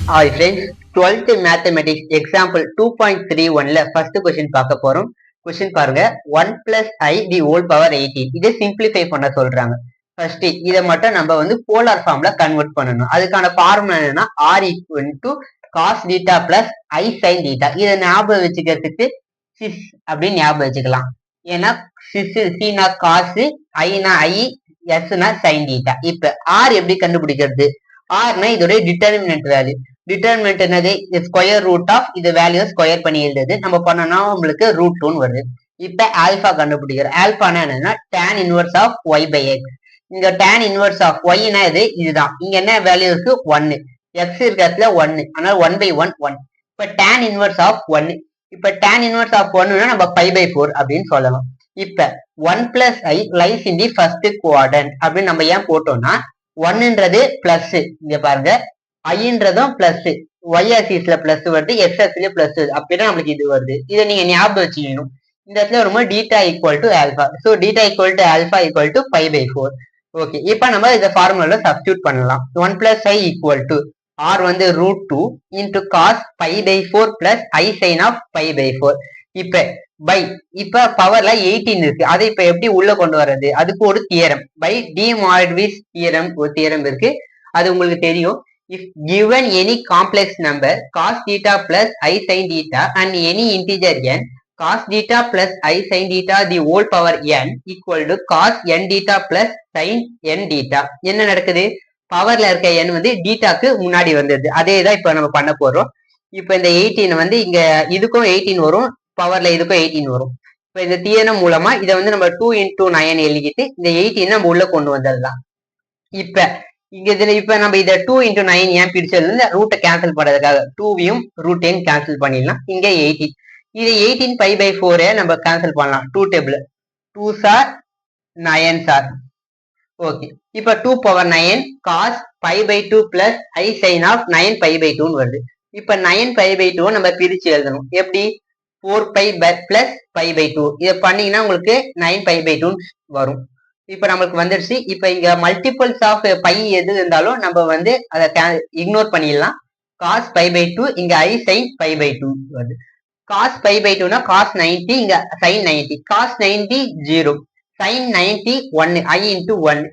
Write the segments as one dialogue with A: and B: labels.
A: Hi friends, 12th Mathematics example 2.31ல first question பார்க்க போறோம். question பாருங்க 1 plus I the whole power 18. இதை simplify பண்ண சொல்றாங்க. first இதை மட்டும் நம்ம வந்து polar formல convert பண்ணணும். அதுக்கான ஃபார்முலா என்னன்னா R equal to cos theta plus I sin theta. இதை ஞாபகம் வச்சுக்கிறதுக்கு sis அப்படின்னு ஞாபகம் வச்சுக்கலாம். ஏன்னா sis cனா cos, Iனா I, Sனா sin theta. இப்ப R எப்படி கண்டுபிடிக்கிறது? Rனா இதோட டிட்டர்மினன்ட் வேல்யூ. டிட்டர்மினன்ட் என்னது? ஸ்கொயர் ரூட் ஆஃப் இது வேல்யூ ஸ்கொயர் பண்ணி எழுதுது. நம்ம பண்ணோம்னா உங்களுக்கு ரூட் 2 வருது. இப்ப ஆல்பா கண்டுபிடிக்கிறோம். ஆல்பானா என்னன்னா tan inverse of y by x. இங்க tan இன்வர்ஸ் ஆஃப் ஒய்னா இதுதான். இங்க என்ன வேல்யூ இருக்கு? 1. எக்ஸ் இருக்கிறதுல 1. அதனால 1 பை 1 1. இப்ப tan இன்வர்ஸ் ஆஃப் 1. இப்ப tan இன்வர்ஸ் ஆஃப் 1னா நம்ம 5 பை 4 அப்படின்னு சொல்லலாம். இப்ப 1 plus I lies in the first quadrant அப்படின்னு நம்ம ஏன் போட்டோம்னா 1ன்றது பிளஸ், இங்க பாருங்க ஐன்றதும் பிளஸ், ஒய் ஆக்சிஸ்ல பிளஸ் வருது, எக்ஸ் ஆக்சிஸ்ல பிளஸ் வருது, அப்படின்னா நம்மளுக்கு இது வருது. இதை நீங்க ஞாபகம் வச்சுக்கணும். இந்த இடத்துல வரும்போது theta equal to alpha. So theta equal to alpha equal to 5 by 4. Okay, இப்போ நம்ம இந்த ஃபார்முலால சப்ஸ்டியூட் பண்ணலாம். 1 plus i equal to r வந்து root 2 into cos 5 by 4 plus i sine of 5 by 4. இப்ப பை இப்ப பவர்ல 18 இருக்கு. அதை இப்ப எப்படி உள்ள கொண்டு வர்றது? அதுக்கு ஒரு தியரம் பை டி மார்விஸ் தியரம் ஒரு தியரம் இருக்கு. அது உங்களுக்கு தெரியும். If given any complex number cos theta plus I sin theta and any integer n, cos theta plus I sin theta the whole power n equal to cos n theta plus sin n theta. என்ன நடக்குது? பவர்ல இருக்க n வந்து டீட்டாக்கு முன்னாடி வந்தது. அதே தான் இப்ப நம்ம பண்ண போறோம். இப்ப இந்த 18 வந்து இங்க இதுக்கும் 18 வரும், பவர்ல இதுக்கும் 18 வரும். இப்ப இந்த தியரம் மூலமா இதை வந்து நம்ம 2 into 9 எழுதிட்டு இந்த 18 நம்ம உள்ள கொண்டு வந்துடலாம். இப்ப இங்க இதுல இப்ப நம்ம இதை 2 into 9 ஏன் பிரிச்சது? ரூட்டை கேன்சல் பண்றதுக்காக 2வையும் ரூட்டையும் கேன்சல் பண்ணிடலாம். இங்க 18, இது 18 5 by 4 நம்ம கேன்சல் பண்ணலாம். 2 டேபிள் 2 சார் 9 சார். ஓகே, இப்ப 2 power 9 cos 5 by 2 plus i sine of 9 5 by 2 வருது. இப்ப 9 5 by 2 நம்ம பிரிச்சு எழுதணும். எப்படி? 4 பை பிளஸ் 5 by 2. இதை பண்ணீங்கன்னா உங்களுக்கு 9 5 by 2 வரும். இப்ப நம்மளுக்கு வந்துருச்சு. இப்ப இங்க மல்டிபிள்ஸ் ஆஃப் பை எது இருந்தாலும் நம்ம வந்து அதை இக்னோர் பண்ணிடலாம். காஸ் 5 by 2, இங்க ஐ சைன் 5 by 2 வருது. காஸ் 5 by 2னா காஸ் 90, இங்க சைன் 90. காஸ் 90 0, சைன் 90 1, ஐ இன்டூ 1,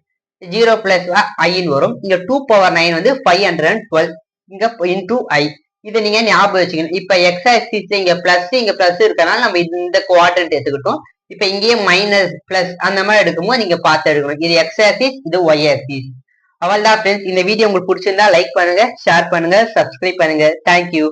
A: 0 பிளஸ் ஐன்னு வரும். இங்க 2 பவர் 9 வந்து 512, இங்க இன்டூ ஐ. இதை நீங்க ஞாபகம் வச்சுக்கணும். இப்ப எக்ஸ் ஆக்சிஸ் இங்க பிளஸ் இருக்கனால நம்ம இந்த குவாட்ரண்ட் எடுத்துக்கிட்டோம். இப்ப இங்கேயே மைனஸ் பிளஸ் அந்த மாதிரி எடுக்கும்போது நீங்க பார்த்து எடுக்கணும். இது எக்ஸ் ஆக்சிஸ், இது ஒய் ஆக்சிஸ். அவள்தான் ஃப்ரெண்ட்ஸ், இந்த வீடியோ உங்களுக்கு பிடிச்சிருந்தா லைக் பண்ணுங்க, ஷேர் பண்ணுங்க, சப்ஸ்கிரைப் பண்ணுங்க. தேங்க்யூ.